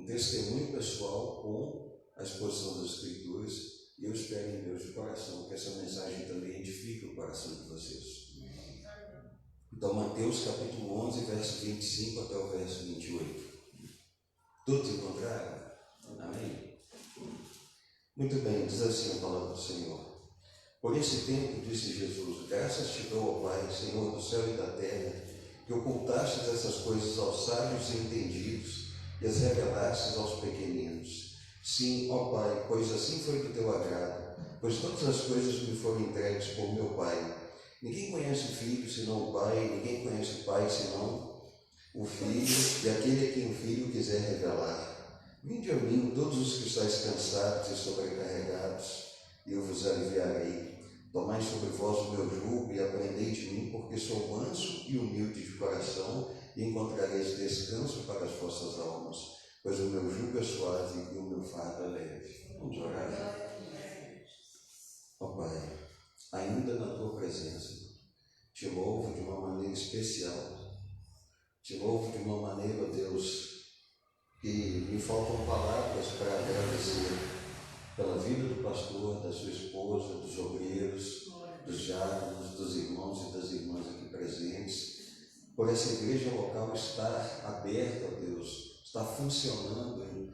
testemunho pessoal com a exposição das Escrituras, e eu espero em Deus de coração que essa mensagem também edifique o coração de vocês. Então, Mateus capítulo 11, verso 25 até o verso 28. Todos encontraram? Amém? Muito bem, diz assim a palavra do Senhor. Por esse tempo, disse Jesus, graças te dou, ó Pai, Senhor do céu e da terra, que ocultastes essas coisas aos sábios e entendidos e as revelastes aos pequeninos. Sim, ó Pai, pois assim foi do teu agrado, pois todas as coisas me foram entregues por meu Pai. Ninguém conhece o Filho senão o Pai, ninguém conhece o Pai senão o Filho, e aquele a quem o Filho quiser revelar. Vinde a mim, todos os que estáis cansados e sobrecarregados, e eu vos aliviarei. Tomai sobre vós o meu jugo e aprendei de mim, porque sou manso e humilde de coração, e encontrareis descanso para as vossas almas, pois o meu jugo é suave e o meu fardo é leve. Vamos orar. Ó Pai, ainda na tua presença, te louvo de uma maneira especial. Te louvo de uma maneira, ó Deus, que me faltam palavras para agradecer pela vida do pastor, da sua esposa, dos obreiros, dos diáconos, dos irmãos e das irmãs aqui presentes, por essa igreja local estar aberta, ó Deus, estar funcionando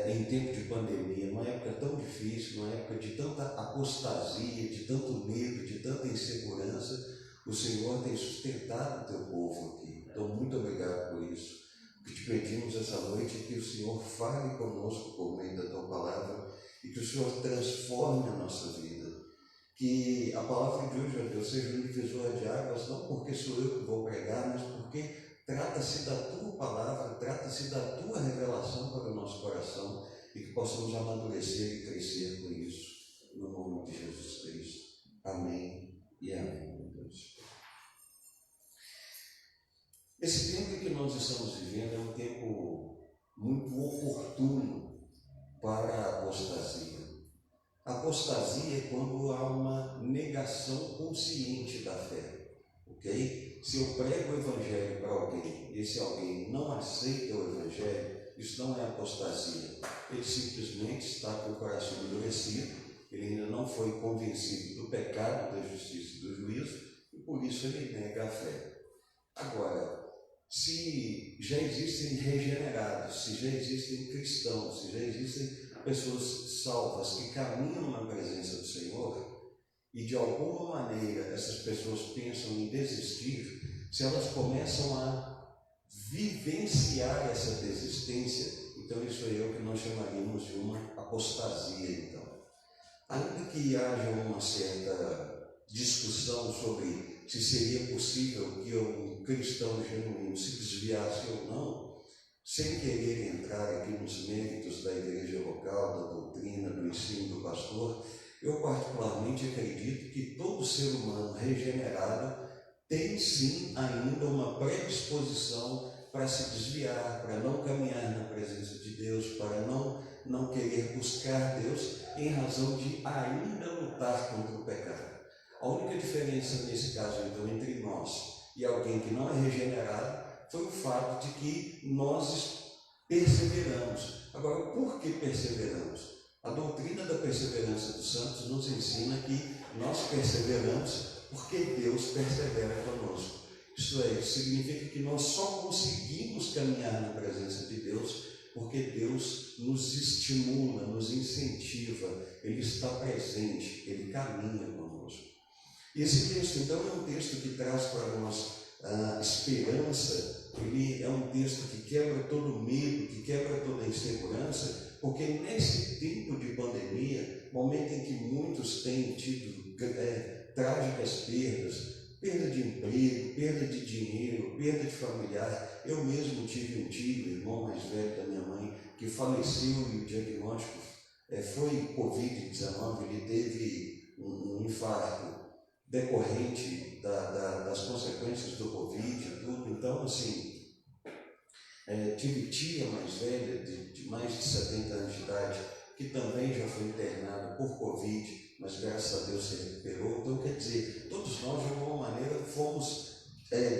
em tempo de pandemia, numa época tão difícil, numa época de tanta apostasia, de tanto medo, de tanta insegurança. O Senhor tem sustentado o teu povo aqui. Então, muito obrigado por isso. O que te pedimos essa noite é que o Senhor fale conosco por meio da tua palavra e que o Senhor transforme a nossa vida. Que a palavra de hoje, ó Deus, seja um divisor de águas, não porque sou eu que vou pregar, mas porque trata-se da tua palavra, trata-se da tua revelação para o nosso coração e que possamos amadurecer e crescer com isso, no nome de Jesus Cristo. Amém e amém. Esse tempo em que nós estamos vivendo é um tempo muito oportuno para a apostasia. A apostasia é quando há uma negação consciente da fé, ok? Se eu prego o Evangelho para alguém e esse alguém não aceita o Evangelho, isso não é apostasia. Ele simplesmente está com o coração endurecido, ele ainda não foi convencido do pecado, da justiça e do juízo, e por isso ele nega a fé. Agora, se já existem regenerados, se já existem cristãos, se já existem pessoas salvas que caminham na presença do Senhor e de alguma maneira essas pessoas pensam em desistir, se elas começam a vivenciar essa desistência, então isso é o que nós chamaríamos de uma apostasia. Então, ainda que haja uma certa discussão sobre se seria possível que um cristão genuíno se desviasse ou não, sem querer entrar aqui nos méritos da igreja local, da doutrina, do ensino do pastor, eu particularmente acredito que todo ser humano regenerado tem sim ainda uma predisposição para se desviar, para não caminhar na presença de Deus, para não querer buscar Deus, em razão de ainda lutar contra o pecado. A única diferença nesse caso, então, entre nós e alguém que não é regenerado foi o fato de que nós perseveramos. Agora, por que perseveramos? A doutrina da perseverança dos santos nos ensina que nós perseveramos porque Deus persevera conosco. Isso significa que nós só conseguimos caminhar na presença de Deus porque Deus nos estimula, nos incentiva, Ele está presente, Ele caminha conosco. E esse texto, então, é um texto que traz para nós a esperança. Ele é um texto que quebra todo medo, que quebra toda insegurança, porque nesse tempo de pandemia, momento em que muitos têm tido trágicas perda de emprego, perda de dinheiro, perda de familiar. Eu mesmo tive um tio, irmão mais velho da minha mãe, que faleceu e o diagnóstico foi Covid-19, ele teve um infarto decorrente das consequências do Covid e tudo. Então, assim, tive tia mais velha, de mais de 70 anos de idade, que também já foi internada por Covid, mas graças a Deus se recuperou. Então, quer dizer, todos nós, de alguma maneira, fomos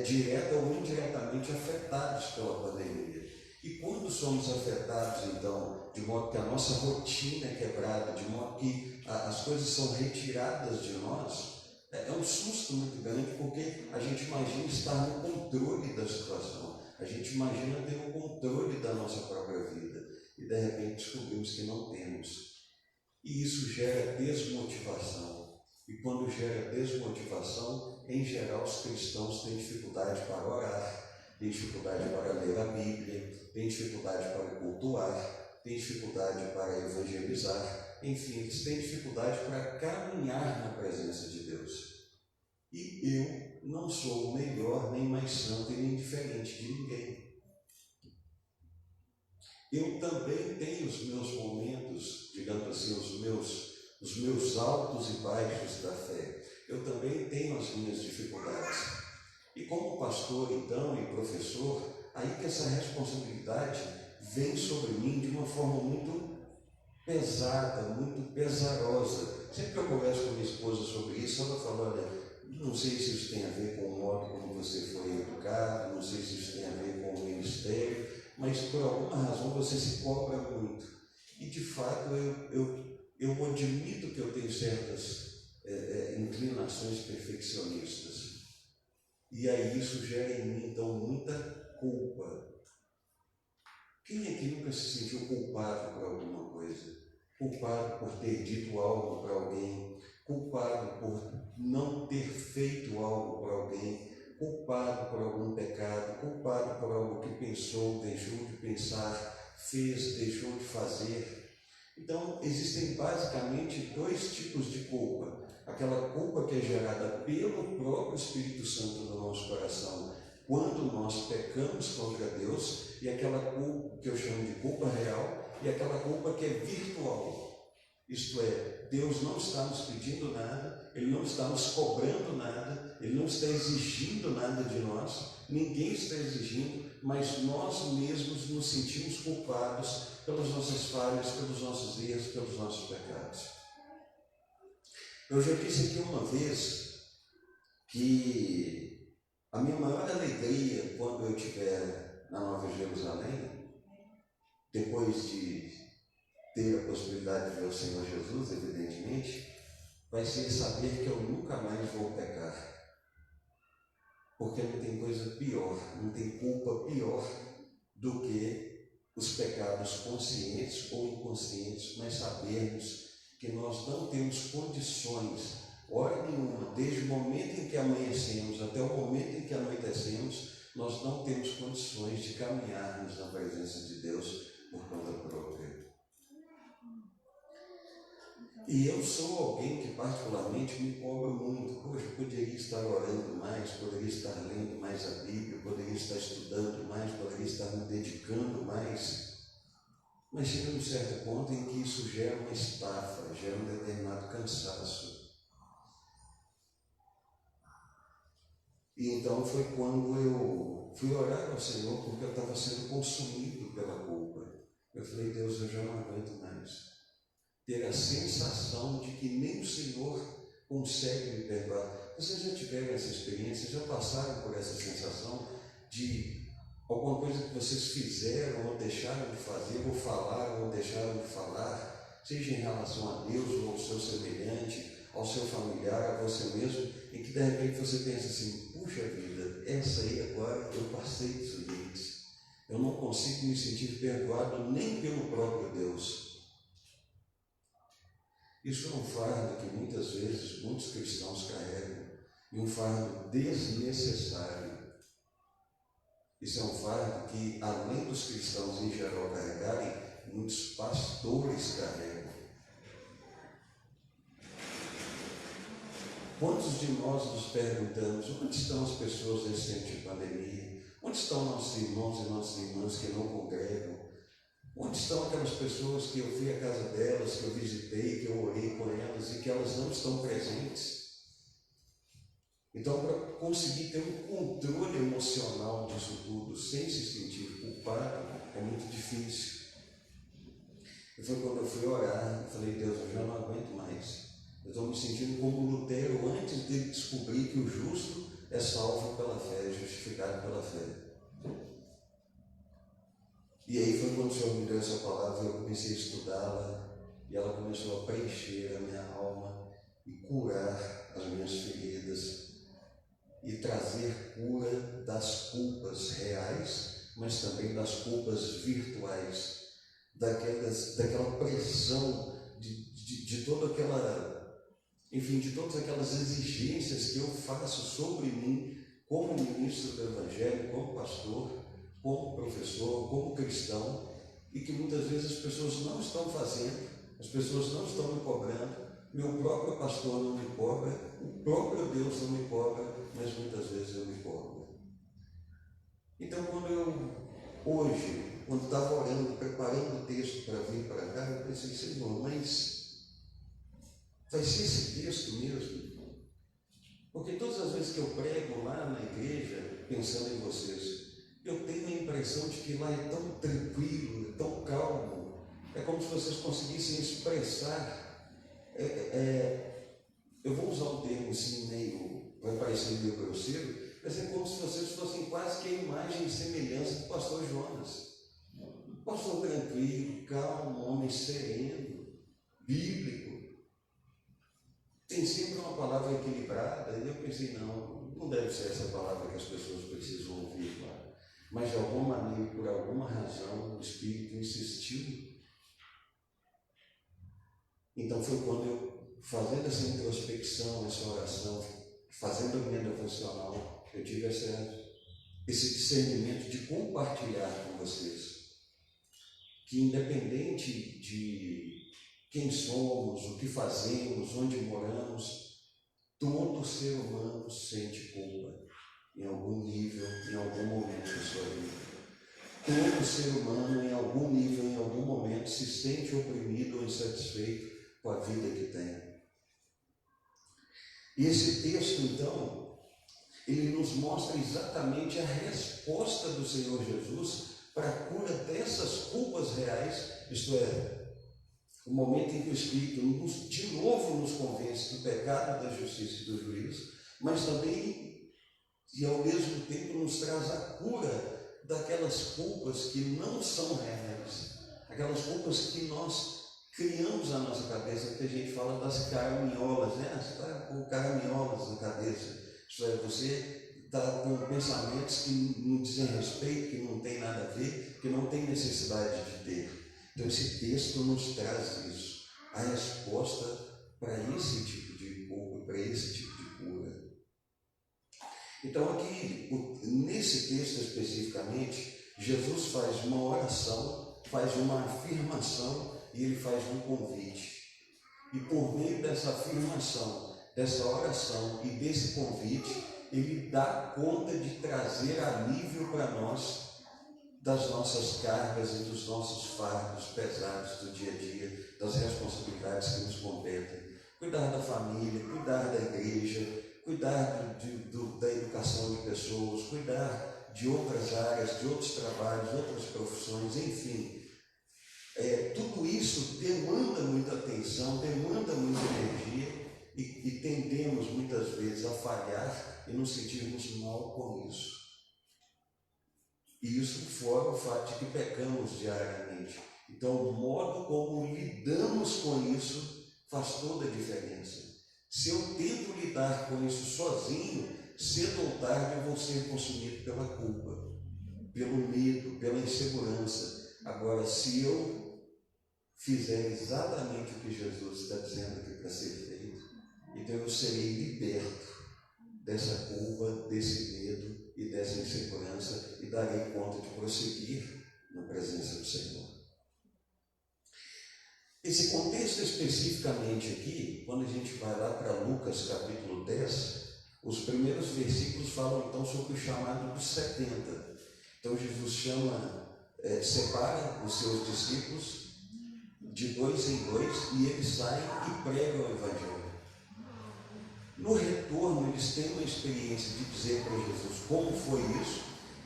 direta ou indiretamente afetados pela pandemia. E quando somos afetados, então, de modo que a nossa rotina é quebrada, de modo que as coisas são retiradas de nós, é um susto muito grande, porque a gente imagina estar no controle da situação, a gente imagina ter o controle da nossa própria vida, e de repente descobrimos que não temos. E isso gera desmotivação. E quando gera desmotivação, em geral os cristãos têm dificuldade para orar, têm dificuldade para ler a Bíblia, têm dificuldade para cultuar, têm dificuldade para evangelizar, enfim, eles têm dificuldade para caminhar na presença de Deus. E eu não sou melhor, nem mais santo e nem diferente de ninguém. Eu também tenho os meus momentos, digamos assim, os meus altos e baixos da fé. Eu também tenho as minhas dificuldades. E como pastor, então, e professor, aí que essa responsabilidade vem sobre mim de uma forma muito pesada, muito pesarosa. Sempre que eu converso com minha esposa sobre isso, ela fala, olha, não sei se isso tem a ver com o modo como você foi educado, não sei se isso tem a ver com o ministério, mas por alguma razão você se cobra muito. E de fato eu admito que eu tenho certas inclinações perfeccionistas. E aí isso gera em mim então muita culpa. Quem aqui nunca se sentiu culpado por alguma coisa? Culpado por ter dito algo para alguém, culpado por não ter feito algo para alguém, culpado por algum pecado, culpado por algo que pensou, deixou de pensar, fez, deixou de fazer. Então, existem basicamente dois tipos de culpa. Aquela culpa que é gerada pelo próprio Espírito Santo no nosso coração, quando nós pecamos contra Deus, e aquela culpa que eu chamo de culpa real, e aquela culpa que é virtual. Isto é, Deus não está nos pedindo nada, Ele não está nos cobrando nada, Ele não está exigindo nada de nós, ninguém está exigindo, mas nós mesmos nos sentimos culpados pelas nossas falhas, pelos nossos erros, pelos nossos pecados. Eu já disse aqui uma vez que a minha maior alegria quando eu estiver na Nova Jerusalém, depois de ter a possibilidade de ver o Senhor Jesus, evidentemente, vai ser saber que eu nunca mais vou pecar. Porque não tem coisa pior, não tem culpa pior do que os pecados conscientes ou inconscientes, mas sabermos que nós não temos condições, hora nenhuma, desde o momento em que amanhecemos até o momento em que anoitecemos, nós não temos condições de caminharmos na presença de Deus por conta própria. E eu sou alguém que particularmente me cobra muito. Poxa, eu poderia estar orando mais, poderia estar lendo mais a Bíblia, poderia estar estudando mais, poderia estar me dedicando mais. Mas chega um certo ponto em que isso gera uma estafa, gera um determinado cansaço. E então foi quando eu fui orar ao Senhor, porque eu estava sendo consumido pela culpa. Eu falei, Deus, eu já não aguento mais ter a sensação de que nem o Senhor consegue me perdoar. Vocês já tiveram essa experiência, já passaram por essa sensação de alguma coisa que vocês fizeram ou deixaram de fazer, ou falaram ou deixaram de falar, seja em relação a Deus ou ao seu semelhante, ao seu familiar, a você mesmo, em que de repente você pensa assim, puxa vida, essa aí agora eu passei dos limites, eu não consigo me sentir perdoado nem pelo próprio Deus. Isso é um fardo que muitas vezes muitos cristãos carregam, e um fardo desnecessário. Isso é um fardo que, além dos cristãos em geral carregarem, muitos pastores carregam. Quantos de nós nos perguntamos, onde estão as pessoas nesse tempo de pandemia? Onde estão nossos irmãos e nossas irmãs que não congregam? Onde estão aquelas pessoas que eu fui à casa delas, que eu visitei, que eu orei com elas e que elas não estão presentes? Então, para conseguir ter um controle emocional disso tudo, sem se sentir culpado, é muito difícil. E foi quando eu fui orar, eu falei, Deus, eu já não aguento mais. Eu estou me sentindo como Lutero antes de descobrir que o justo é salvo pela fé, é justificado pela fé. E aí foi quando o Senhor me deu essa palavra, eu comecei a estudá-la, e ela começou a preencher a minha alma e curar as minhas feridas e trazer cura das culpas reais, mas também das culpas virtuais, daquela pressão, de toda aquela, enfim, de todas aquelas exigências que eu faço sobre mim como ministro do Evangelho, como pastor, como professor, como cristão, e que muitas vezes as pessoas não estão fazendo, as pessoas não estão me cobrando, meu próprio pastor não me cobra, o próprio Deus não me cobra, mas muitas vezes eu me cobro. Então, quando estava orando, preparando o texto para vir para cá, eu pensei, Senhor, mas vai ser esse texto mesmo? Porque todas as vezes que eu prego lá na igreja, pensando em vocês, eu tenho a impressão de que lá é tão tranquilo, é tão calmo, é como se vocês conseguissem expressar, eu vou usar um termo assim meio, vai parecer meio grosseiro, mas é como se vocês fossem quase que a imagem e semelhança do pastor Jonas. Pastor tranquilo, calmo, homem sereno, bíblico, tem sempre uma palavra equilibrada, e eu pensei, não deve ser essa palavra que as pessoas precisam ouvir lá. Mas de alguma maneira, por alguma razão, o Espírito insistiu. Então foi quando eu, fazendo essa introspecção, essa oração, fazendo a minha devocional, eu tive esse discernimento de compartilhar com vocês que, independente de quem somos, o que fazemos, onde moramos, todo ser humano sente culpa em algum nível, em algum momento da sua vida. Todo ser humano, em algum nível, em algum momento, se sente oprimido ou insatisfeito com a vida que tem. E esse texto, então, ele nos mostra exatamente a resposta do Senhor Jesus para a cura dessas culpas reais, isto é, o momento em que o Espírito de novo nos convence do pecado, da justiça e do juízo, mas também, e ao mesmo tempo, nos traz a cura daquelas culpas que não são reais, aquelas culpas que nós criamos na nossa cabeça, que a gente fala das caraminholas, né? Você está com caraminholas na cabeça, isto é, você está com pensamentos que não dizem respeito, que não tem nada a ver, que não tem necessidade de ter. Então esse texto nos traz isso, a resposta para esse tipo de culpa, para esse tipo de cura. Então aqui, nesse texto especificamente, Jesus faz uma oração, faz uma afirmação e ele faz um convite. E por meio dessa afirmação, dessa oração e desse convite, ele dá conta de trazer alívio para nós das nossas cargas e dos nossos fardos pesados do dia a dia, das responsabilidades que nos competem. Cuidar da família, cuidar da igreja, cuidar da educação de pessoas, cuidar de outras áreas, de outros trabalhos, outras profissões, enfim. Tudo isso demanda muita atenção, demanda muita energia e tendemos muitas vezes a falhar e nos sentirmos mal com isso. E isso fora o fato de que pecamos diariamente. Então, o modo como lidamos com isso faz toda a diferença. Se eu tento lidar com isso sozinho, cedo ou tarde eu vou ser consumido pela culpa, pelo medo, pela insegurança. Agora, se eu fizer exatamente o que Jesus está dizendo aqui para ser feito, então eu serei liberto dessa culpa, desse medo e dessa insegurança e darei conta de prosseguir na presença do Senhor. Esse contexto especificamente aqui, quando a gente vai lá para Lucas capítulo 10, os primeiros versículos falam então sobre o chamado dos 70. Então Jesus separa os seus discípulos de 2 em 2 e eles saem e pregam o Evangelho. No retorno, eles têm uma experiência de dizer para Jesus como foi isso,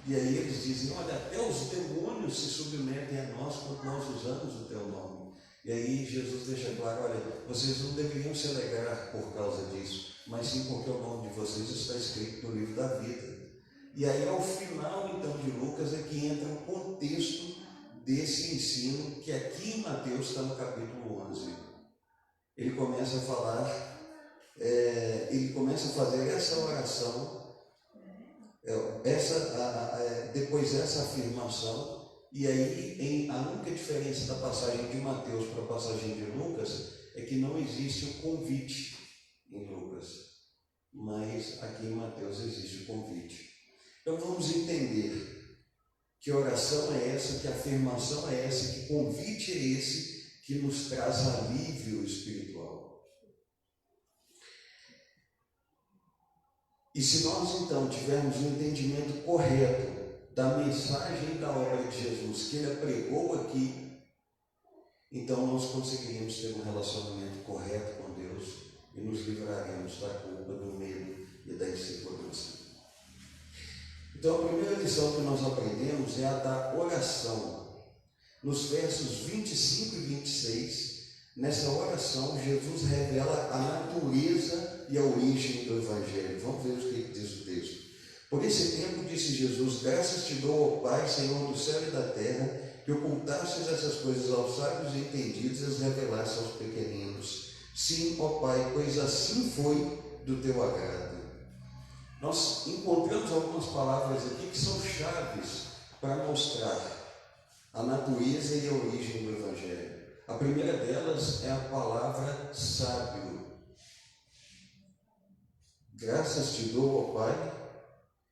e aí eles dizem, olha, até os demônios se submetem a nós quando nós usamos o teu nome. E aí Jesus deixa claro, olha, vocês não deveriam se alegrar por causa disso, mas sim porque o nome de vocês está escrito no livro da vida. E aí ao final então de Lucas é que entra o contexto desse ensino que aqui em Mateus está no capítulo 11. Ele começa a falar, ele começa a fazer essa oração, depois dessa afirmação, e aí a única diferença da passagem de Mateus para a passagem de Lucas é que não existe o convite em Lucas, mas aqui em Mateus existe o convite. Então vamos entender que oração é essa, que afirmação é essa, que convite é esse que nos traz alívio espiritual. E se nós então tivermos um entendimento correto da mensagem da obra de Jesus que ele pregou aqui, então nós conseguiremos ter um relacionamento correto com Deus e nos livraremos da culpa, do medo e da insegurança. Então a primeira lição que nós aprendemos é a da oração. Nos versos 25 e 26, nessa oração, Jesus revela a natureza e a origem do Evangelho. Vamos ver o que diz o texto. Por esse tempo disse Jesus: graças te dou, ó Pai, Senhor do céu e da terra, que ocultastes essas coisas aos sábios e entendidos e as revelaste aos pequeninos. Sim, ó Pai, pois assim foi do teu agrado. Nós encontramos algumas palavras aqui que são chaves para mostrar a natureza e a origem do Evangelho. A primeira delas é a palavra sábio. Graças te dou, ó Pai,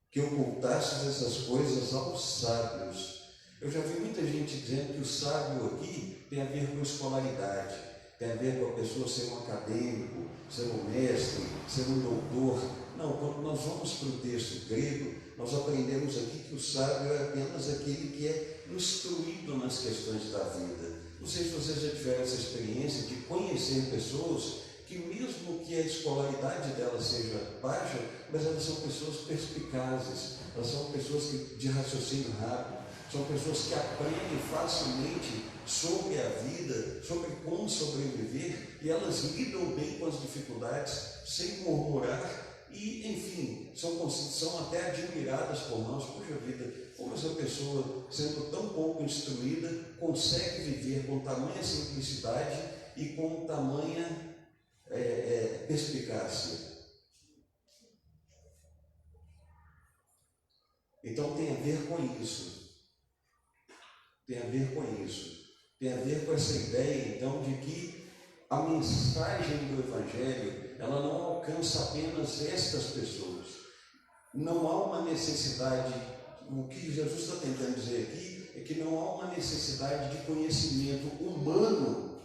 que ocultastes essas coisas aos sábios. Eu já vi muita gente dizendo que o sábio aqui tem a ver com escolaridade, tem a ver com a pessoa ser um acadêmico, ser um mestre, ser um doutor. Não, quando nós vamos para o texto grego, nós aprendemos aqui que o sábio é apenas aquele que é instruído nas questões da vida. Não sei se vocês já tiveram essa experiência de conhecer pessoas que, mesmo que a escolaridade delas seja baixa, mas elas são pessoas perspicazes, elas são pessoas de raciocínio rápido, são pessoas que aprendem facilmente sobre a vida, sobre como sobreviver, e elas lidam bem com as dificuldades sem murmurar. E, enfim, são até admiradas por nós. Puxa vida, como essa pessoa, sendo tão pouco instruída, consegue viver com tamanha simplicidade e com tamanha perspicácia. Então tem a ver com isso. Tem a ver com isso. Tem a ver com essa ideia, então, de que a mensagem do Evangelho, ela não alcança apenas estas pessoas. Não há uma necessidade, o que Jesus está tentando dizer aqui, é que não há uma necessidade de conhecimento humano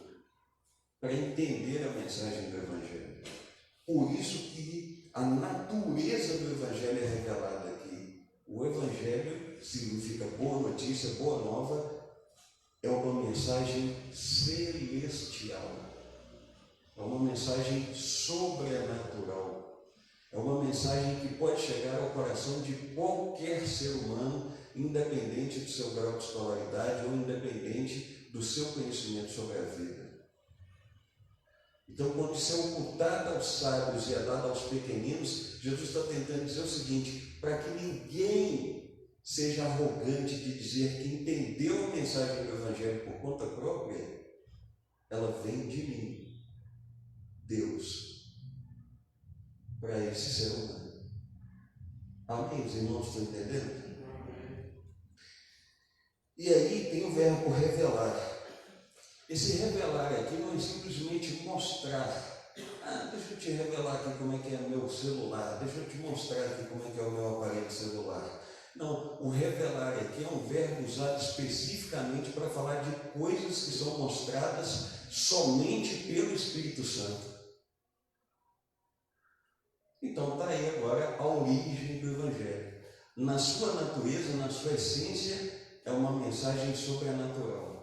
para entender a mensagem do Evangelho. Por isso que a natureza do Evangelho é revelada aqui. O Evangelho significa boa notícia, boa nova, é uma mensagem celestial. É uma mensagem sobrenatural. É uma mensagem que pode chegar ao coração de qualquer ser humano, independente do seu grau de escolaridade ou independente do seu conhecimento sobre a vida. Então, quando isso é ocultado aos sábios e é dado aos pequeninos, Jesus está tentando dizer o seguinte: para que ninguém seja arrogante de dizer que entendeu a mensagem do Evangelho por conta própria, ela vem de mim, Deus, para esse ser humano. Amém? Os irmãos estão entendendo? E aí tem o verbo revelar. Esse revelar aqui não é simplesmente mostrar. Deixa eu te revelar aqui como é que é o meu celular, deixa eu te mostrar aqui como é que é o meu aparelho celular. Não, o revelar aqui é um verbo usado especificamente para falar de coisas que são mostradas somente pelo Espírito Santo. Então está aí agora a origem do Evangelho. Na sua natureza, na sua essência, é uma mensagem sobrenatural.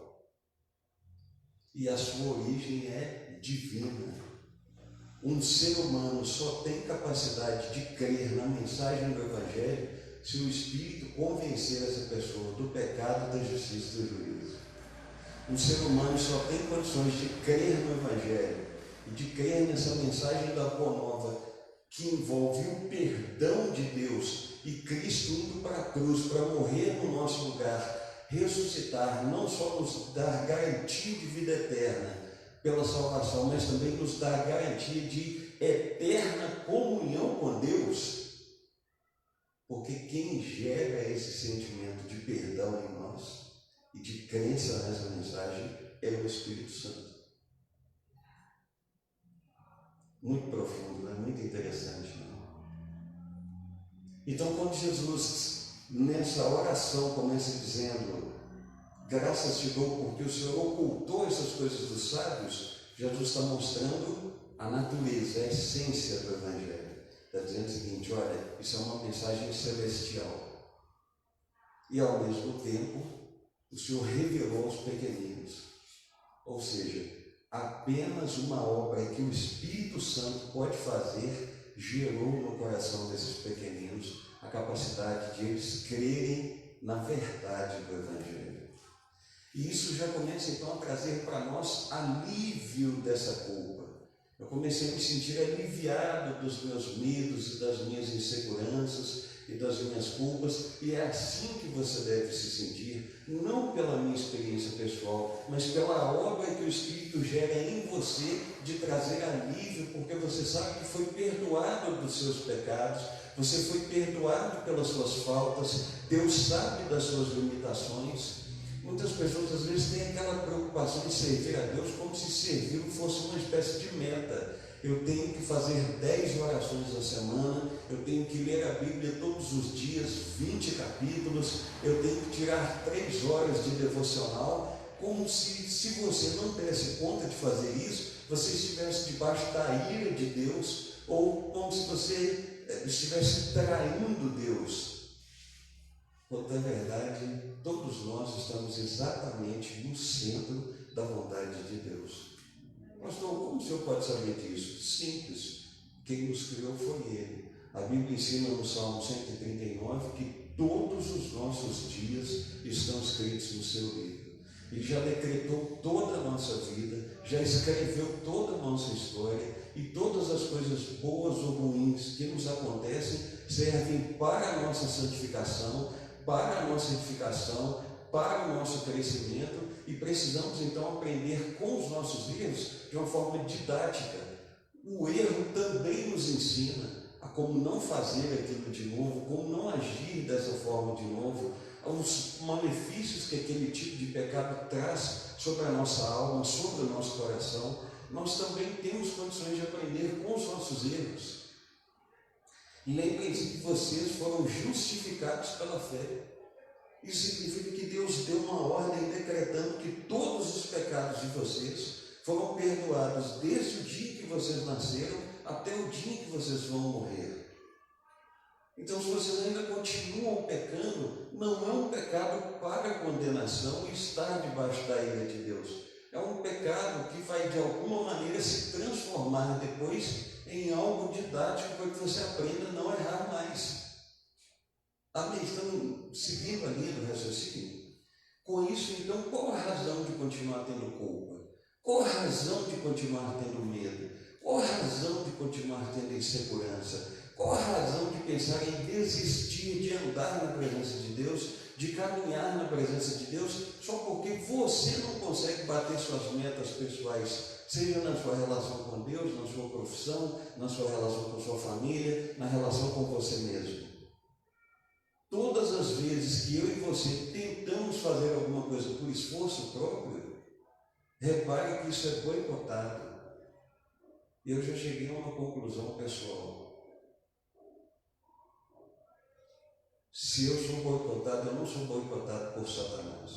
E a sua origem é divina. Um ser humano só tem capacidade de crer na mensagem do Evangelho se o Espírito convencer essa pessoa do pecado, da justiça e do juízo. Um ser humano só tem condições de crer no Evangelho e de crer nessa mensagem da Boa Nova, que envolve o perdão de Deus e Cristo indo para a cruz para morrer no nosso lugar, ressuscitar, não só nos dar garantia de vida eterna pela salvação, mas também nos dar garantia de eterna comunhão com Deus, porque quem gera esse sentimento de perdão em nós e de crença nessa mensagem é o Espírito Santo. Muito profundo, né? Muito interessante, né? Então, quando Jesus, nessa oração, começa dizendo: graças te dou porque o Senhor ocultou essas coisas dos sábios, Jesus está mostrando a natureza, a essência do Evangelho. Está dizendo o seguinte: olha, isso é uma mensagem celestial. E ao mesmo tempo, o Senhor revelou aos pequeninos. Ou seja, apenas uma obra que o Espírito Santo pode fazer gerou no coração desses pequeninos a capacidade de eles crerem na verdade do Evangelho. E isso já começa então a trazer para nós alívio dessa culpa. Eu comecei a me sentir aliviado dos meus medos e das minhas inseguranças e das minhas culpas, e é assim que você deve se sentir, não pela minha experiência pessoal, mas pela obra que o Espírito gera em você de trazer alívio, porque você sabe que foi perdoado dos seus pecados, você foi perdoado pelas suas faltas, Deus sabe das suas limitações. Muitas pessoas às vezes têm aquela preocupação de servir a Deus como se servir fosse uma espécie de meta. Eu tenho que fazer 10 orações na semana, eu tenho que ler a Bíblia todos os dias, 20 capítulos, eu tenho que tirar 3 horas de devocional, como se você não desse conta de fazer isso, você estivesse debaixo da ira de Deus, ou como se você estivesse traindo Deus. Quando na verdade todos nós estamos exatamente no centro da vontade de Deus. Pastor, como o senhor pode saber disso? Simples, quem nos criou foi Ele. A Bíblia ensina no Salmo 139 que todos os nossos dias estão escritos no seu livro. Ele já decretou toda a nossa vida, já escreveu toda a nossa história, e todas as coisas boas ou ruins que nos acontecem servem para a nossa santificação, para a nossa edificação, para o nosso crescimento, e precisamos então aprender com os nossos erros de uma forma didática. O erro também nos ensina a como não fazer aquilo de novo, como não agir dessa forma de novo, os malefícios que aquele tipo de pecado traz sobre a nossa alma, sobre o nosso coração. Nós também temos condições de aprender com os nossos erros. Lembrem-se que vocês foram justificados pela fé. Isso significa que Deus deu uma ordem decretando que todos os pecados de vocês foram perdoados desde o dia que vocês nasceram até o dia que vocês vão morrer. Então, se vocês ainda continuam pecando, não é um pecado para condenação e estar debaixo da ira de Deus. É um pecado que vai de alguma maneira se transformar depois em algo didático para que você aprenda a não errar mais. Amém? Estão seguindo a linha do raciocínio? Com isso, então, qual a razão de continuar tendo culpa? Qual a razão de continuar tendo medo? Qual a razão de continuar tendo insegurança? Qual a razão de pensar em desistir de andar na presença de Deus, de caminhar na presença de Deus, só porque você não consegue bater suas metas pessoais, seja na sua relação com Deus, na sua profissão, na sua relação com sua família, na relação com você mesmo? Todas as vezes que eu e você tentamos fazer alguma coisa por esforço próprio, repare que isso é boicotado. E eu já cheguei a uma conclusão pessoal. Se eu sou boicotado, eu não sou boicotado por Satanás.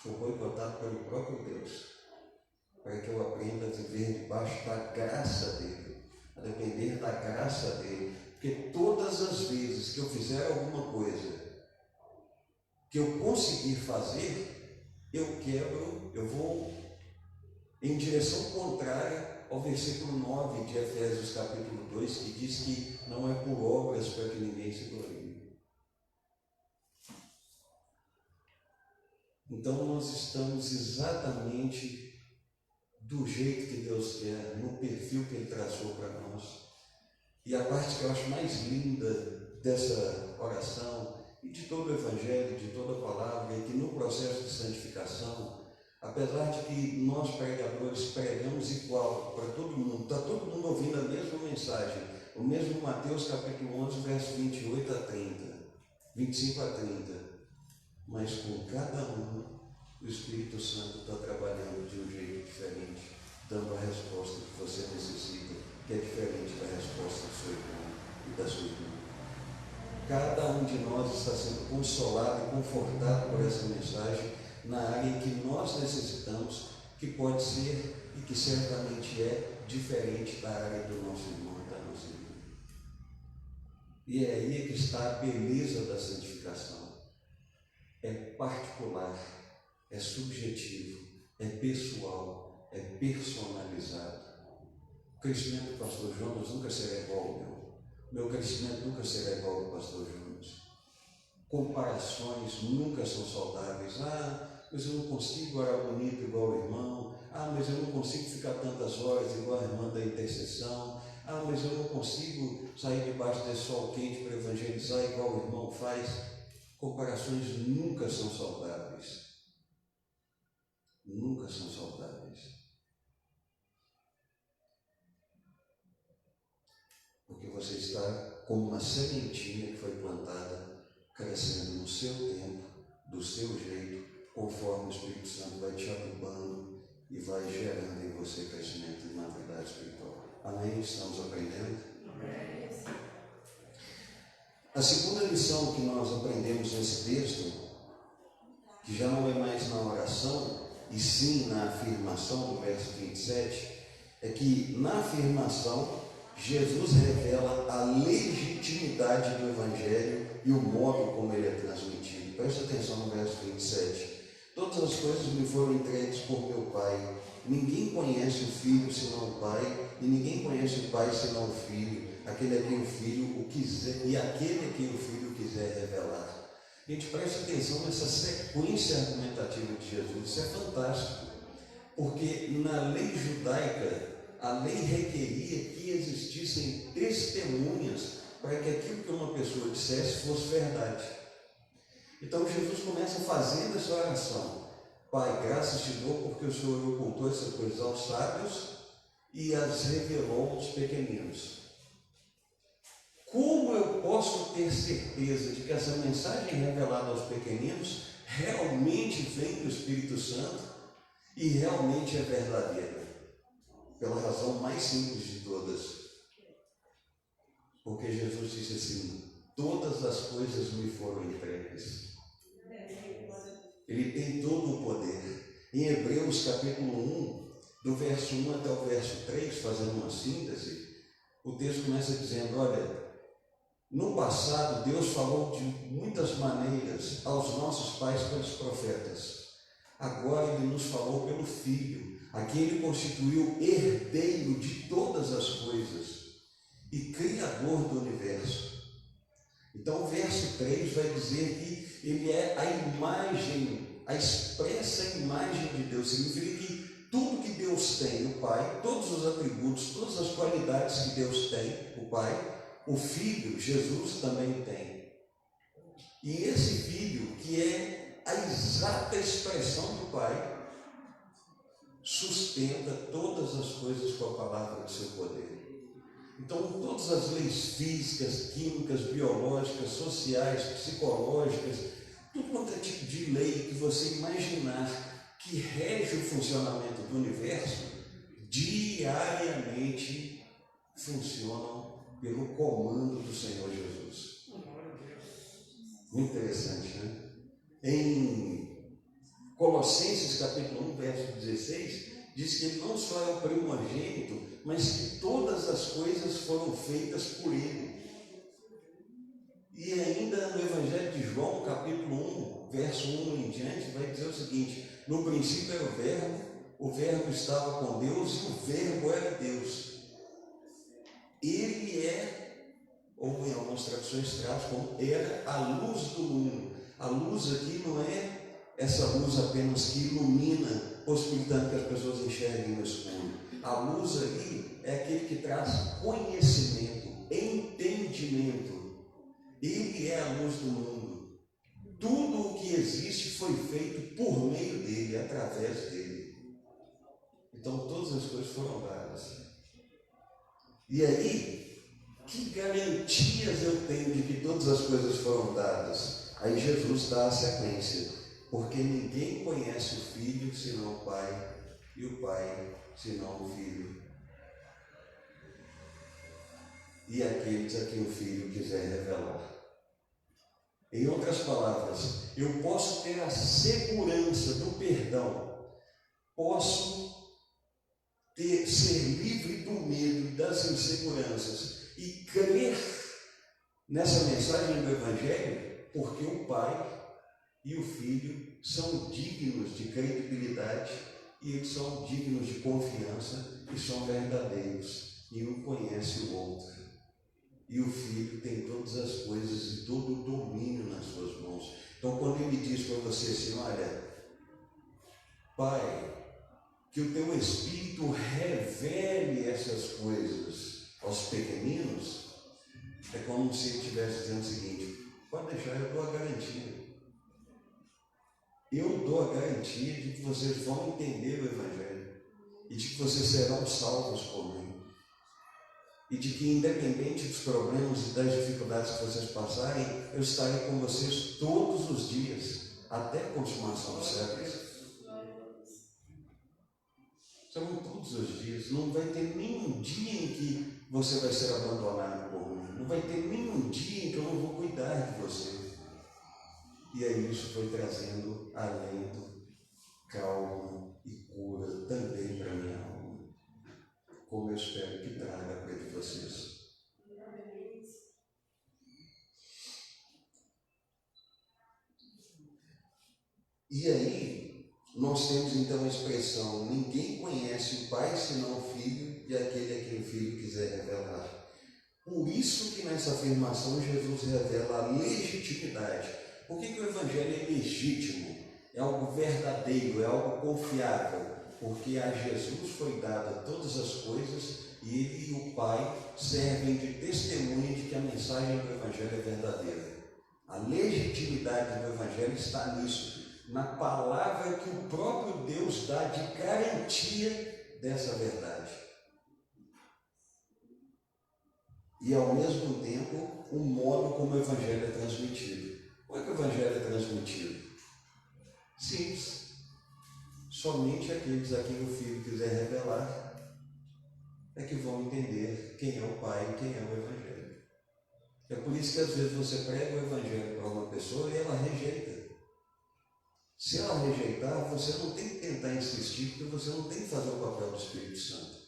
Sou boicotado pelo próprio Deus. Para que eu aprenda a viver debaixo da graça dele, a depender da graça dele. Porque todas as vezes que eu fizer alguma coisa que eu conseguir fazer, eu quebro, eu vou em direção contrária ao versículo 9 de Efésios capítulo 2, que diz que não é por obras para que ninguém se glorie. Então nós estamos exatamente do jeito que Deus quer, no perfil que Ele traçou para nós. E a parte que eu acho mais linda dessa oração e de todo o Evangelho, de toda a palavra, e que no processo de santificação, apesar de que nós pregadores pregamos igual para todo mundo, está todo mundo ouvindo a mesma mensagem, o mesmo Mateus capítulo 11, verso 28 a 30, 25 a 30, mas com cada um, o Espírito Santo está trabalhando de um jeito diferente, dando a resposta que você necessita, que é diferente da resposta do seu irmão e da sua irmã. Cada um de nós está sendo consolado e confortado por essa mensagem na área em que nós necessitamos, que pode ser e que certamente é diferente da área do nosso irmão e da nossa irmã. E é aí que está a beleza da santificação. É particular, é subjetivo, é pessoal, é personalizado. O crescimento do pastor Jonas nunca será igual ao meu. Meu crescimento nunca será igual ao do pastor Jonas. Comparações nunca são saudáveis. Mas eu não consigo orar bonito igual o irmão. Mas eu não consigo ficar tantas horas igual a irmã da intercessão. Mas eu não consigo sair debaixo desse sol quente para evangelizar igual o irmão faz. Comparações nunca são saudáveis. Nunca são saudáveis. Porque você está como uma sementinha que foi plantada, crescendo no seu tempo, do seu jeito, conforme o Espírito Santo vai te adubando e vai gerando em você crescimento e maturidade espiritual. Amém? Estamos aprendendo? Amém. A segunda lição que nós aprendemos nesse texto, que já não é mais na oração, e sim na afirmação do verso 27, é que na afirmação Jesus revela a legitimidade do Evangelho e o modo como ele é transmitido. Preste atenção no verso 27. Todas as coisas me foram entregues por meu Pai. Ninguém conhece o Filho senão o Pai, e ninguém conhece o Pai senão o Filho, aquele a quem o Filho o quiser, e aquele a quem o Filho quiser revelar. Gente, preste atenção nessa sequência argumentativa de Jesus. Isso é fantástico, porque na lei judaica, a lei requeria que existissem testemunhas para que aquilo que uma pessoa dissesse fosse verdade. Então Jesus começa fazendo essa oração: Pai, graças te dou porque o Senhor ocultou essas coisas aos sábios e as revelou aos pequeninos. Como eu posso ter certeza de que essa mensagem revelada aos pequeninos realmente vem do Espírito Santo e realmente é verdadeira? Pela razão mais simples de todas. Porque Jesus disse assim: todas as coisas me foram entregues. Ele tem todo o poder. Em Hebreus capítulo 1, do verso 1 até o verso 3, fazendo uma síntese, o texto começa dizendo: olha, no passado Deus falou de muitas maneiras aos nossos pais pelos profetas. Agora Ele nos falou pelo Filho, a quem Ele constituiu herdeiro de todas as coisas e Criador do universo. Então o verso 3 vai dizer que Ele é a imagem, a expressa imagem de Deus. Significa que tudo que Deus tem, o Pai, todos os atributos, todas as qualidades que Deus tem, o Pai, o Filho, Jesus, também tem. E esse Filho, que é a exata expressão do Pai, sustenta todas as coisas com a palavra do seu poder. Então, todas as leis físicas, químicas, biológicas, sociais, psicológicas, tudo quanto é tipo de lei que você imaginar que rege o funcionamento do universo, diariamente funcionam pelo comando do Senhor Jesus. Muito interessante, né? Em Colossenses capítulo 1, verso 16, diz que Ele não só é o primogênito, mas que todas as coisas foram feitas por Ele. E ainda no Evangelho de João, capítulo 1, verso 1 em diante, vai dizer o seguinte: no princípio era o Verbo estava com Deus e o Verbo era Deus. Ele é, ou em algumas traduções traz como era a luz do mundo. A luz aqui não é essa luz apenas que ilumina, possibilitando que as pessoas enxerguem no escuro. A luz ali é aquele que traz conhecimento, entendimento. Ele é a luz do mundo. Tudo o que existe foi feito por meio dele, através dele. Então todas as coisas foram dadas. E aí, que garantias eu tenho de que todas as coisas foram dadas? Aí Jesus dá a sequência. Porque ninguém conhece o Filho senão o Pai, e o Pai senão o Filho. E aqueles a quem o Filho quiser revelar. Em outras palavras, eu posso ter a segurança do perdão, posso ser livre do medo e das inseguranças e crer nessa mensagem do Evangelho, porque o Pai e o Filho são dignos de credibilidade e eles são dignos de confiança e são verdadeiros, e um conhece o outro. E o Filho tem todas as coisas e todo o domínio nas suas mãos. Então, quando ele diz para você assim, olha, Pai, que o teu Espírito revele essas coisas aos pequeninos, é como se ele estivesse dizendo o seguinte: pode deixar, eu dou a garantia. Eu dou a garantia de que vocês vão entender o Evangelho e de que vocês serão salvos por mim. E de que, independente dos problemas e das dificuldades que vocês passarem, eu estarei com vocês todos os dias, até a consumação dos séculos. São todos os dias. Não vai ter nenhum dia em que você vai ser abandonado por mim. Não vai ter nenhum dia em que eu não vou cuidar de você. E aí isso foi trazendo alento, calma e cura também para a minha alma, como eu espero que traga para de vocês. E aí, nós temos então a expressão: ninguém conhece o Pai senão o Filho e aquele a quem o Filho quiser revelar. Por isso que nessa afirmação Jesus revela a legitimidade. Por que o Evangelho é legítimo? É algo verdadeiro, é algo confiável. Porque a Jesus foi dada todas as coisas e ele e o Pai servem de testemunha de que a mensagem do Evangelho é verdadeira. A legitimidade do Evangelho está nisso, na palavra que o próprio Deus dá de garantia dessa verdade. E ao mesmo tempo, o modo como o Evangelho é transmitido. Como é que o Evangelho é transmitido? Simples. Somente aqueles a quem o Filho quiser revelar é que vão entender quem é o Pai e quem é o Evangelho. É por isso que às vezes você prega o Evangelho para uma pessoa e ela rejeita. Se ela rejeitar, você não tem que tentar insistir, porque você não tem que fazer o papel do Espírito Santo.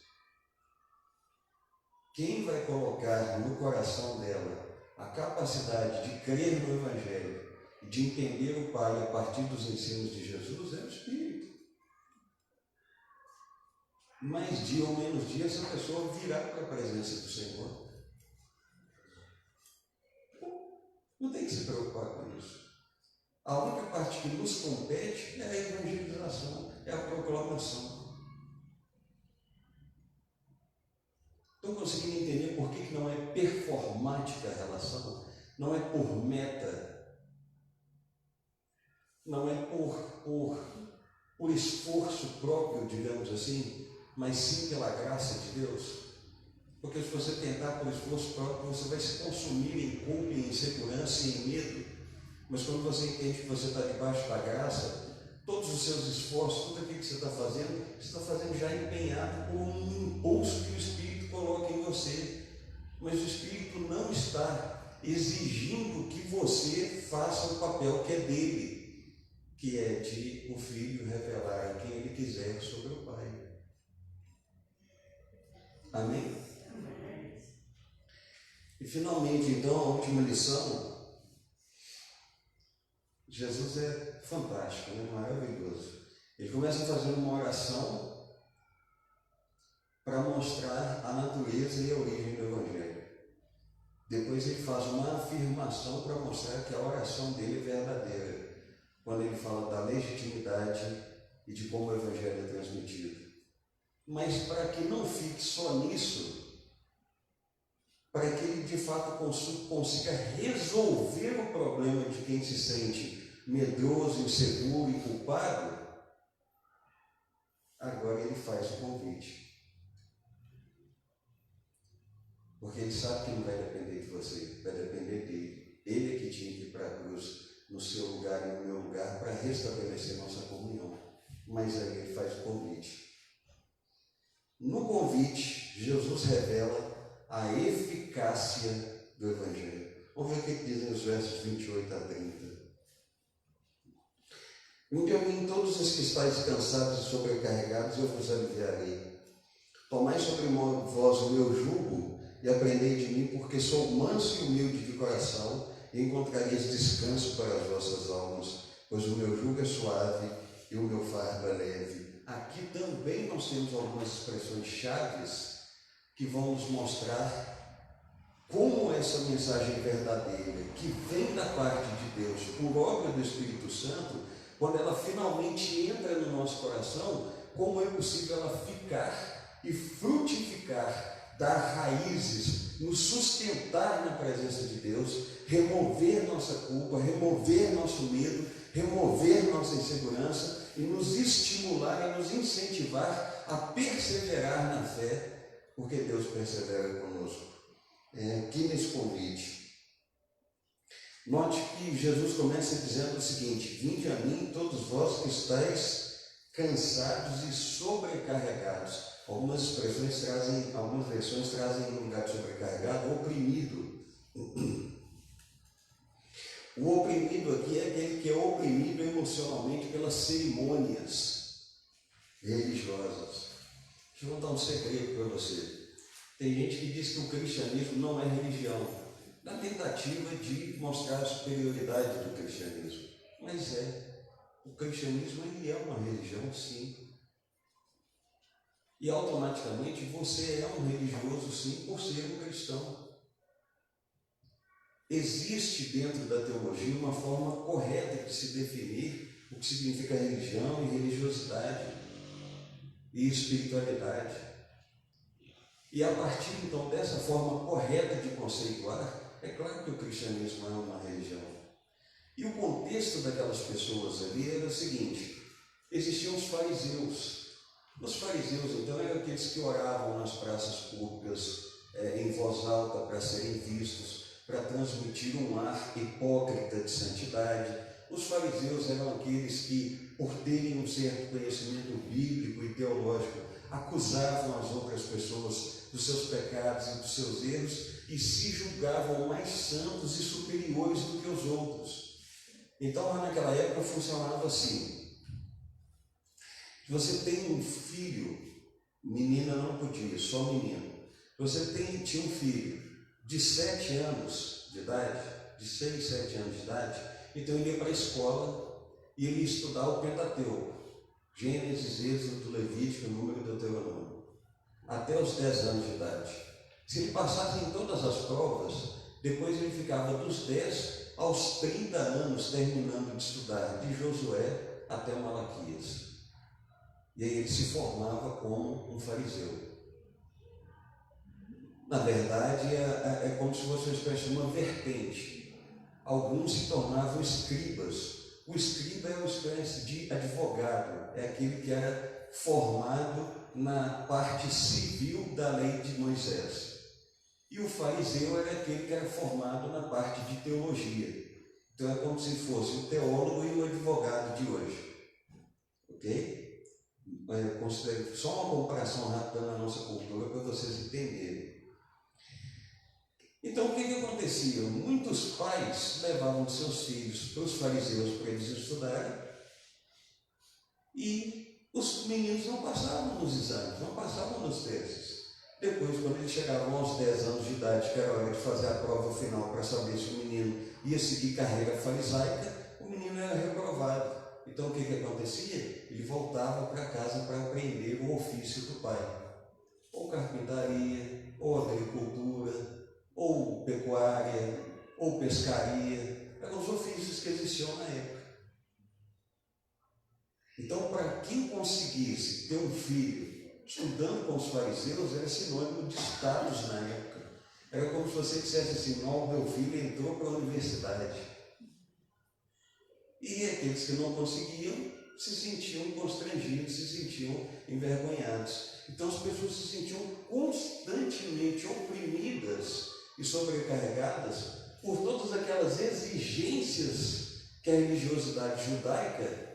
Quem vai colocar no coração dela a capacidade de crer no Evangelho e de entender o Pai a partir dos ensinos de Jesus é o Espírito. Mais dia ou menos dia, essa pessoa virá para a presença do Senhor. Não tem que se preocupar com isso. A única parte que nos compete é a evangelização, é a proclamação. Estão conseguindo entender por que não é performática a relação? Não é por meta, não é por esforço próprio, digamos assim, mas sim pela graça de Deus. Porque se você tentar por esforço próprio, você vai se consumir em culpa, em insegurança e em medo. Mas quando você entende que você está debaixo da graça, todos os seus esforços, tudo aquilo que você está fazendo já empenhado por um impulso que o Espírito coloca em você. Mas o Espírito não está exigindo que você faça o papel que é dele, que é de o Filho revelar a quem ele quiser sobre o Pai. Amém? E finalmente, então, a última lição. Jesus é fantástico, né? Maravilhoso. Ele começa fazendo uma oração para mostrar a natureza e a origem do Evangelho. Depois ele faz uma afirmação para mostrar que a oração dele é verdadeira, quando ele fala da legitimidade e de como o Evangelho é transmitido. Mas para que não fique só nisso, para que ele de fato consiga resolver o problema de quem se sente medroso, inseguro e culpado, agora ele faz o convite. Porque ele sabe que não vai depender de você, vai depender dele. Ele é que tinha que ir para a cruz, no seu lugar e no meu lugar, para restabelecer nossa comunhão. Mas aí ele faz o convite. No convite, Jesus revela a eficácia do Evangelho. Vamos ver o que dizem os versos 28 a 30. Vinde a mim todos os que estáis cansados e sobrecarregados, eu vos aliviarei. Tomai sobre vós o meu jugo e aprendei de mim, porque sou manso e humilde de coração, e encontrareis descanso para as vossas almas, pois o meu jugo é suave e o meu fardo é leve. Aqui também nós temos algumas expressões chaves que vão nos mostrar como essa mensagem verdadeira, que vem da parte de Deus, por obra do Espírito Santo, quando ela finalmente entra no nosso coração, como é possível ela ficar e frutificar, dar raízes, nos sustentar na presença de Deus, remover nossa culpa, remover nosso medo, remover nossa insegurança e nos estimular e nos incentivar a perseverar na fé, porque Deus persevera conosco. Aqui nesse convite, note que Jesus começa dizendo o seguinte: vinde a mim todos vós que estáis cansados e sobrecarregados. Algumas expressões trazem, algumas versões trazem no lugar de sobrecarregado, oprimido. O oprimido aqui é aquele que é oprimido emocionalmente pelas cerimônias religiosas. Deixa eu contar um segredo para você. Tem gente que diz que o cristianismo não é religião, na tentativa de mostrar a superioridade do cristianismo. Mas o cristianismo ele é uma religião, sim. E automaticamente você é um religioso, sim, por ser um cristão. Existe dentro da teologia uma forma correta de se definir o que significa religião e religiosidade e espiritualidade. E a partir então dessa forma correta de conceituar, é claro que o cristianismo é uma religião. E o contexto daquelas pessoas ali era o seguinte: existiam os fariseus. Os fariseus então eram aqueles que oravam nas praças públicas em voz alta para serem vistos, para transmitir um ar hipócrita de santidade. Os fariseus eram aqueles que, por terem um certo conhecimento bíblico e teológico, acusavam as outras pessoas dos seus pecados e dos seus erros e se julgavam mais santos e superiores do que os outros. Então, lá naquela época funcionava assim: se você tem um filho, menina não podia, só menino. Você tinha um filho de 7 anos de idade, de 6, 7 anos de idade, então ele ia para a escola e ele ia estudar o Pentateuco, Gênesis, Êxodo, Levítico, Número e Deuteronômio, até os 10 anos de idade. Se ele passasse em todas as provas, depois ele ficava dos 10 aos 30 anos terminando de estudar, de Josué até Malaquias. E aí ele se formava como um fariseu. Na verdade, é como se fosse uma espécie de uma vertente. Alguns se tornavam escribas. O escriba é uma espécie de advogado, é aquele que era formado na parte civil da lei de Moisés. E o fariseu era aquele que era formado na parte de teologia. Então é como se fosse o teólogo e o advogado de hoje. Ok? Eu considero só uma comparação rápida na nossa cultura para vocês entenderem. Então, o que acontecia? Muitos pais levavam seus filhos para os fariseus para eles estudarem e os meninos não passavam nos exames, não passavam nos testes. Depois, quando eles chegavam aos 10 anos de idade, que era hora de fazer a prova final para saber se o menino ia seguir carreira farisaica, o menino era reprovado. Então, o que acontecia? Ele voltava para casa para aprender o ofício do pai. Ou carpintaria, ou agricultura, ou pecuária, ou pescaria. Eram os ofícios que existiam na época. Então, para quem conseguisse ter um filho estudando com os fariseus, era sinônimo de status na época. Era como se você dissesse assim: não, meu filho entrou para a universidade. E aqueles que não conseguiam se sentiam constrangidos, se sentiam envergonhados. Então as pessoas se sentiam constantemente oprimidas e sobrecarregadas por todas aquelas exigências que a religiosidade judaica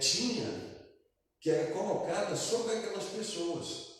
tinha, que era colocada sobre aquelas pessoas.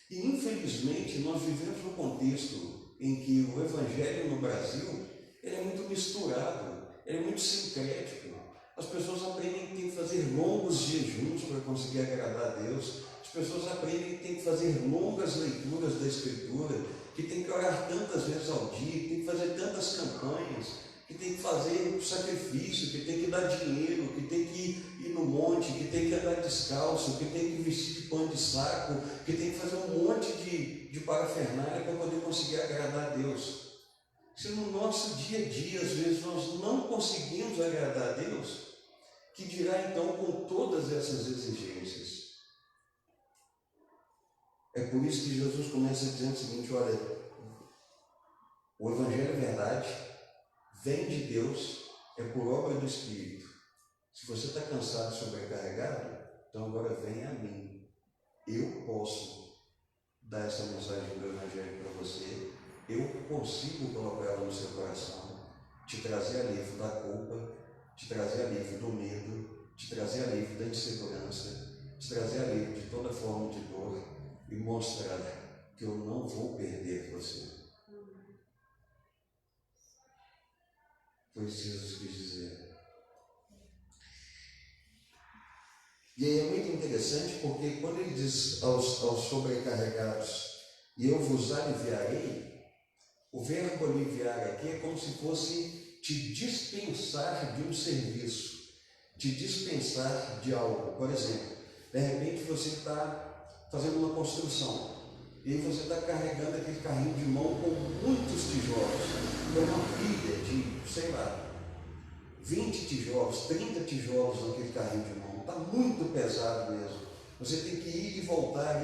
E infelizmente nós vivemos num contexto em que o evangelho no Brasil ele é muito misturado, ele é muito sincrético. As pessoas aprendem que tem que fazer longos jejuns para conseguir agradar a Deus. As pessoas aprendem que tem que fazer longas leituras da Escritura, que tem que orar tantas vezes ao dia, que tem que fazer tantas campanhas, que tem que fazer sacrifício, que tem que dar dinheiro, que tem que ir no monte, que tem que andar descalço, que tem que vestir de pano de saco, que tem que fazer um monte de parafernália para poder conseguir agradar a Deus. Se no nosso dia a dia, às vezes, nós não conseguimos agradar a Deus, que dirá então com todas essas exigências? É por isso que Jesus começa dizendo o seguinte: olha, o Evangelho é verdade, vem de Deus, é por obra do Espírito. Se você está cansado e sobrecarregado, então agora vem a mim. Eu posso dar essa mensagem do Evangelho para você, eu consigo colocar ela no seu coração, te trazer alívio da culpa, te trazer alívio do medo, te trazer alívio da insegurança, te trazer alívio de toda forma de dor e mostrar que eu não vou perder você. Foi isso que Jesus quis dizer. E aí é muito interessante porque quando ele diz aos sobrecarregados, e eu vos aliviarei, o verbo aliviar aqui é como se fosse te dispensar de um serviço, te dispensar de algo. Por exemplo, de repente você está fazendo uma construção e aí você está carregando aquele carrinho de mão com muitos tijolos, com uma pilha de, sei lá, 20 tijolos, 30 tijolos naquele carrinho de mão. Está muito pesado mesmo. Você tem que ir e voltar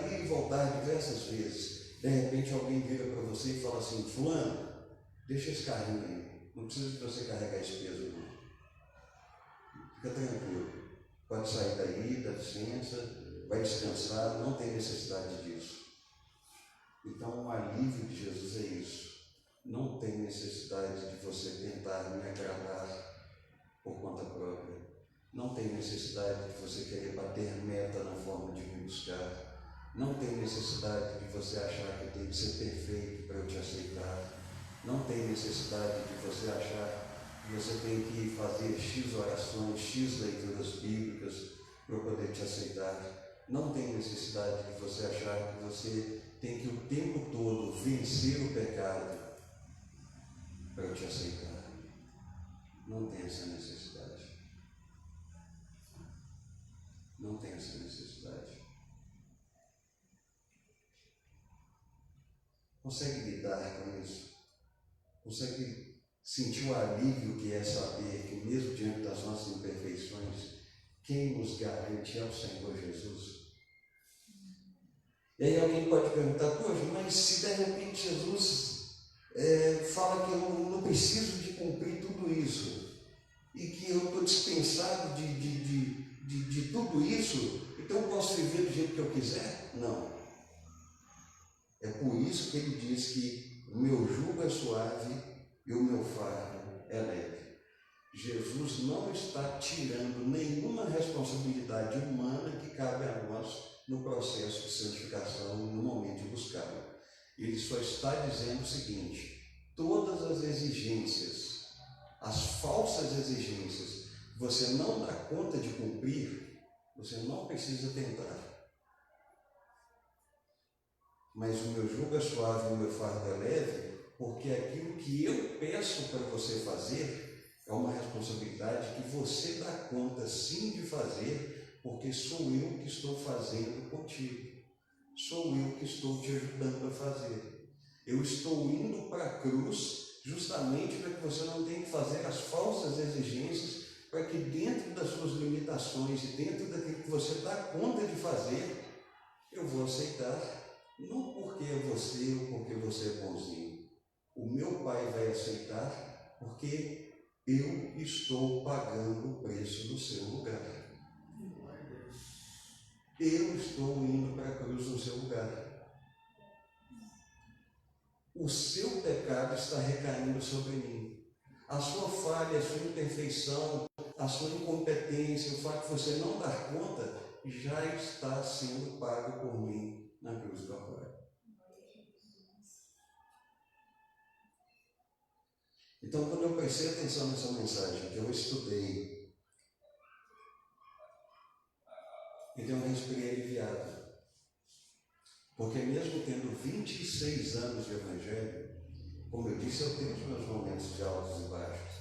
diversas vezes. De repente alguém vira para você e fala assim: fulano, deixa esse carrinho aí, não precisa de você carregar esse peso não. Fica tranquilo, pode sair daí, dá licença, vai descansar, não tem necessidade disso. Então o alívio de Jesus é isso. Não tem necessidade de você tentar me agradar por conta própria. Não tem necessidade de você querer bater meta na forma de me buscar. Não tem necessidade de você achar que tem que ser perfeito para eu te aceitar. Não tem necessidade de você achar que você tem que fazer X orações, X leituras bíblicas para eu poder te aceitar. Não tem necessidade de você achar que você tem que o tempo todo vencer o pecado para eu te aceitar. Não tem essa necessidade. Não tem essa necessidade. Consegue lidar com isso? Consegue sentir o alívio que é saber que mesmo diante das nossas imperfeições, quem nos garante é o Senhor Jesus? E aí alguém pode perguntar: poxa, mas se de repente Jesus fala que eu não preciso de cumprir tudo isso e que eu estou dispensado de tudo isso, então eu posso viver do jeito que eu quiser? Não. É por isso que ele diz que o meu jugo é suave e o meu fardo é leve. Jesus não está tirando nenhuma responsabilidade humana que cabe a nós no processo de santificação e no momento de buscá-lo. Ele só está dizendo o seguinte: todas as exigências, as falsas exigências, você não dá conta de cumprir, você não precisa tentar. Mas o meu jugo é suave e o meu fardo é leve, porque aquilo que eu peço para você fazer é uma responsabilidade que você dá conta sim de fazer, porque sou eu que estou fazendo contigo. Sou eu que estou te ajudando a fazer. Eu estou indo para a cruz justamente para que você não tenha que fazer as falsas exigências, para que dentro das suas limitações e dentro daquilo que você dá conta de fazer, eu vou aceitar. Não porque é você ou porque você é bonzinho. O meu Pai vai aceitar porque eu estou pagando o preço do seu lugar. Eu estou indo para a cruz no seu lugar. O seu pecado está recaindo sobre mim. A sua falha, a sua imperfeição, a sua incompetência, o fato de você não dar conta, já está sendo pago por mim na cruz do Calvário. Então, quando eu prestei atenção nessa mensagem, que eu estudei, então eu respirei aliviado. Porque mesmo tendo 26 anos de Evangelho, como eu disse, eu tenho os meus momentos de altos e baixos.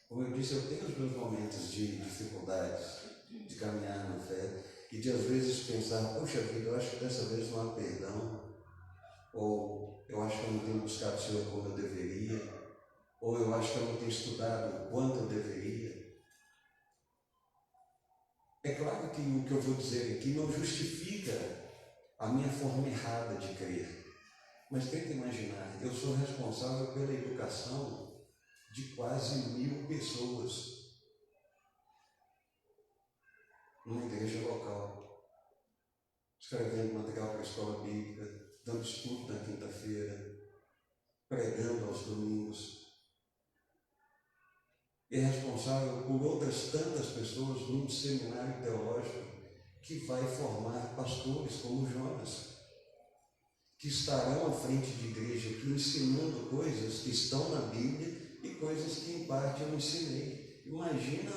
Como eu disse, eu tenho os meus momentos de dificuldades, de caminhar na fé, e de às vezes pensar, poxa vida, eu acho que dessa vez não há perdão, ou eu acho que eu não tenho buscado o Senhor como eu deveria, ou eu acho que eu não tenho estudado o quanto eu deveria. É claro que o que eu vou dizer aqui não justifica a minha forma errada de crer. Mas tenta imaginar, eu sou responsável pela educação de quase 1000 pessoas numa igreja local, escrevendo material para a escola bíblica, dando estudo na quinta-feira, pregando aos domingos. E é responsável por outras tantas pessoas num seminário teológico que vai formar pastores como Jonas, que estarão à frente de igreja aqui ensinando coisas que estão na Bíblia e coisas que em parte eu ensinei. Imagina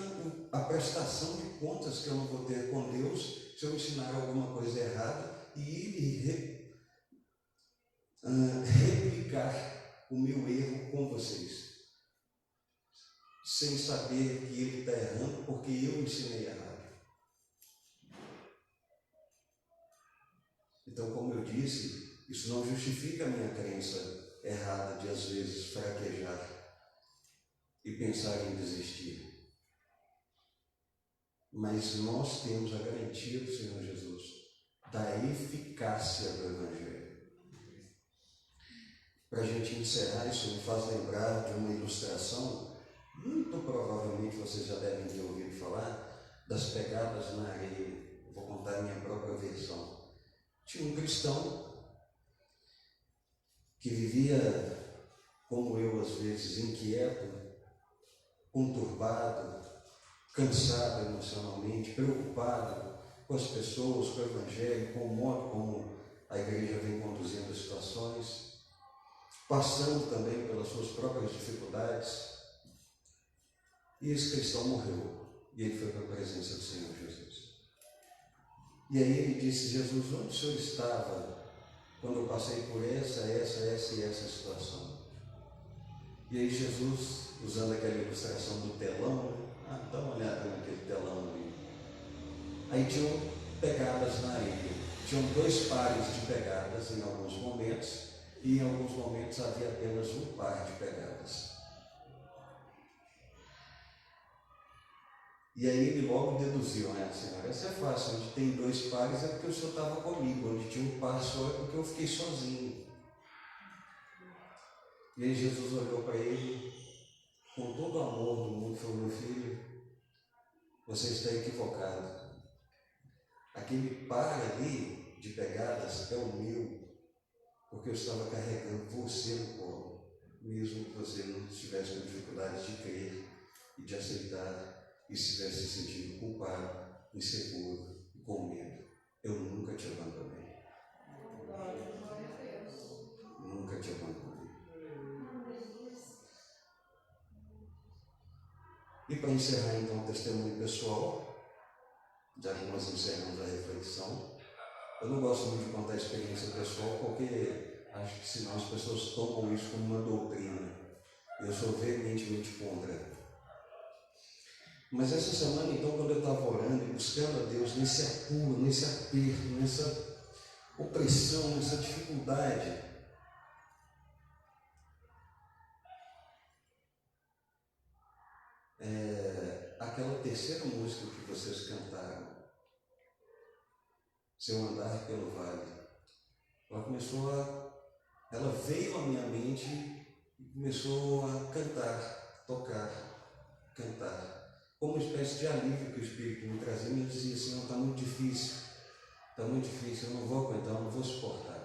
a prestação de contas que eu não vou ter com Deus se eu ensinar alguma coisa errada e ele replicar o meu erro com vocês, sem saber que ele está errando porque eu ensinei errado. Então, como eu disse, isso não justifica a minha crença errada de às vezes fraquejar e pensar em desistir. Mas nós temos a garantia do Senhor Jesus, da eficácia do Evangelho. Para a gente encerrar, isso me faz lembrar de uma ilustração, muito provavelmente vocês já devem ter ouvido falar, das pegadas na areia. Eu vou contar a minha própria versão. Tinha um cristão que vivia, como eu às vezes, inquieto, conturbado, cansado emocionalmente, preocupado com as pessoas, com o Evangelho, com o modo como a igreja vem conduzindo as situações, passando também pelas suas próprias dificuldades. E esse cristão morreu, e ele foi para a presença do Senhor Jesus. E aí ele disse: Jesus, onde o Senhor estava quando eu passei por essa e essa situação? E aí Jesus, usando aquela ilustração do telão, dá uma olhada naquele telão ali. Aí tinham pegadas na areia. Tinham 2 pares de pegadas em alguns momentos, e em alguns momentos havia apenas um par de pegadas. E aí ele logo deduziu, Senhora, essa é fácil, onde tem 2 pares é porque o Senhor estava comigo, onde tinha um par só é porque eu fiquei sozinho. E aí Jesus olhou para ele, com todo o amor do mundo, falou: meu filho, você está equivocado. Aquele par ali de pegadas é o meu, porque eu estava carregando você no colo, mesmo que você não estivesse com dificuldade de crer e de aceitar, e estivesse se sentindo culpado, inseguro e com medo. Eu nunca te abandonei. Nunca te abandonei. E para encerrar então o testemunho pessoal, já que nós encerramos a reflexão, eu não gosto muito de contar a experiência pessoal porque acho que senão as pessoas tomam isso como uma doutrina. Eu sou veementemente contra. Mas essa semana, então, quando eu estava orando e buscando a Deus nesse apuro, nesse aperto, nessa opressão, nessa dificuldade, aquela terceira música que vocês cantaram, Se Eu Andar Pelo Vale, ela veio à minha mente e começou a cantar, tocar, cantar, como uma espécie de alívio que o Espírito me trazia. E eu dizia assim: não, está muito difícil, eu não vou aguentar, eu não vou suportar.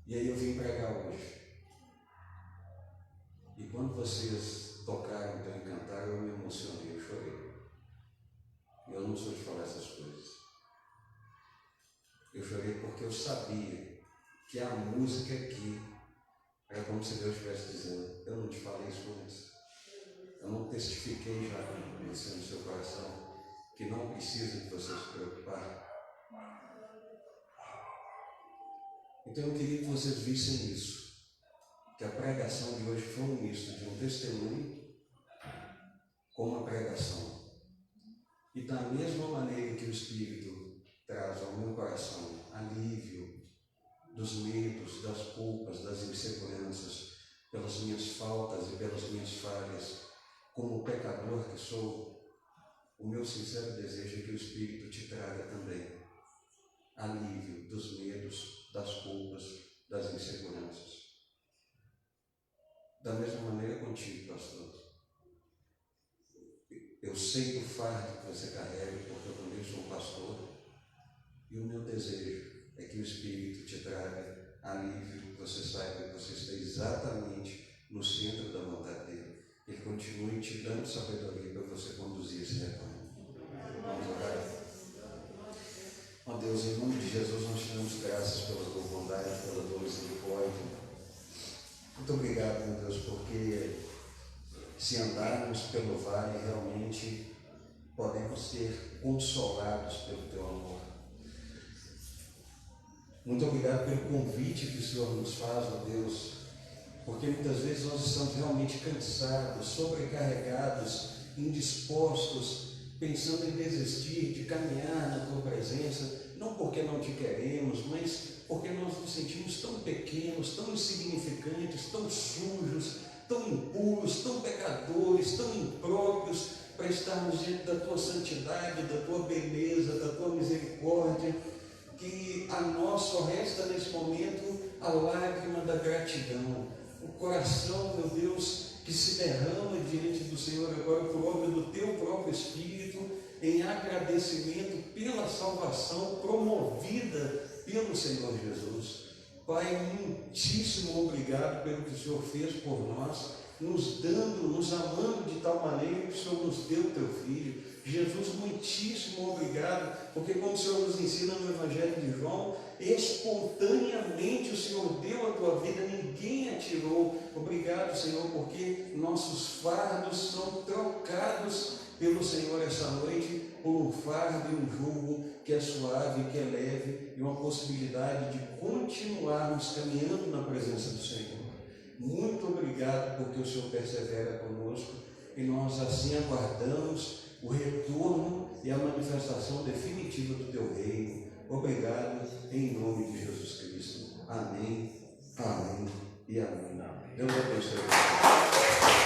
E aí eu vim pregar hoje. E quando vocês tocaram, então, e cantaram, eu me emocionei, eu chorei. Eu não sou de falar essas coisas. Eu chorei porque eu sabia que a música aqui era como se Deus estivesse dizendo: eu não te falei isso antes. Eu não testifiquei já no seu coração que não precisa de você se preocupar. Então eu queria que vocês vissem isso, que a pregação de hoje foi um misto de um testemunho com uma pregação. E da mesma maneira que o Espírito traz ao meu coração alívio dos medos, das culpas, das inseguranças, pelas minhas faltas e pelas minhas falhas, como pecador que sou, o meu sincero desejo é que o Espírito te traga também alívio dos medos, das culpas, das inseguranças. Da mesma maneira contigo, pastor. Eu sei do fardo que você carrega, porque eu também sou um pastor, e o meu desejo é que o Espírito te traga alívio, que você saiba que você está exatamente no centro da vontade dele. Ele continue te dando sabedoria para você conduzir esse rebanho. Vamos orar? Ó Deus, em nome de Jesus, nós te damos graças pela tua bondade, pela tua misericórdia. Muito obrigado, meu Deus, porque se andarmos pelo vale, realmente podemos ser consolados pelo teu amor. Muito obrigado pelo convite que o Senhor nos faz, ó Deus, porque muitas vezes nós estamos realmente cansados, sobrecarregados, indispostos, pensando em desistir de caminhar na tua presença, não porque não te queremos, mas porque nós nos sentimos tão pequenos, tão insignificantes, tão sujos, tão impuros, tão pecadores, tão impróprios para estarmos diante da tua santidade, da tua beleza, da tua misericórdia, que a nós só resta nesse momento a lágrima da gratidão, o coração, meu Deus, que se derrama diante do Senhor agora por obra do teu próprio Espírito, em agradecimento pela salvação promovida pelo Senhor Jesus. Pai, muitíssimo obrigado pelo que o Senhor fez por nós, nos dando, nos amando de tal maneira que o Senhor nos deu o teu Filho. Jesus, muitíssimo obrigado, porque como o Senhor nos ensina no Evangelho de João, espontaneamente o Senhor deu a tua vida, ninguém a tirou. Obrigado, Senhor, porque nossos fardos são trocados pelo Senhor essa noite por um fardo e um jugo que é suave, que é leve, e uma possibilidade de continuarmos caminhando na presença do Senhor. Muito obrigado porque o Senhor persevera conosco e nós assim aguardamos o retorno e a manifestação definitiva do teu reino. Obrigado em nome de Jesus Cristo. Amém, amém e amém. Deus abençoe.